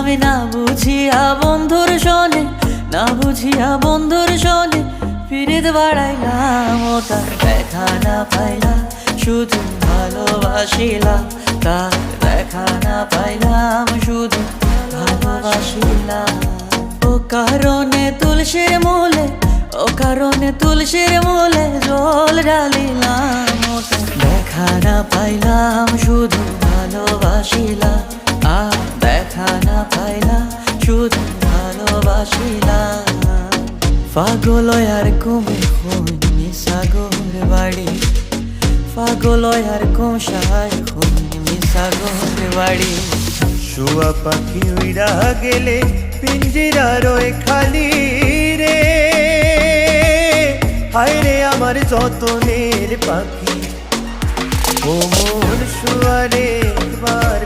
আমি না বুঝিয়া বন্ধুর শোনে, না বুঝিয়া বন্ধুর শোনে পিরিত বাড়াইলাম। ও তার দেখা না পাইলাম, শুধু ভালোবাসিলাম। তার দেখা না পাইলাম, শুধু ভালোবাসিলাম। ও কারণে তুলসীর মূলে, ও কারণে তুলসীর মূলে জল ঢালিলাম। ও তার দেখা না পাইলাম, শুধু ভালোবাসিলাম। আর দেখা না পাইলাম, শুধু ভালোবাসিলাম। পাগল আর কমে হই মিশাগর বাড়ি, পাগল আর কমশায় হই মিশাগর বাড়ি। শুয়া পাখি উইরা গেলে পিঞ্জিরা রয়ে খালি রে, হায় রে আমার যতনের পাখি। ও মন শুয়ারে একবার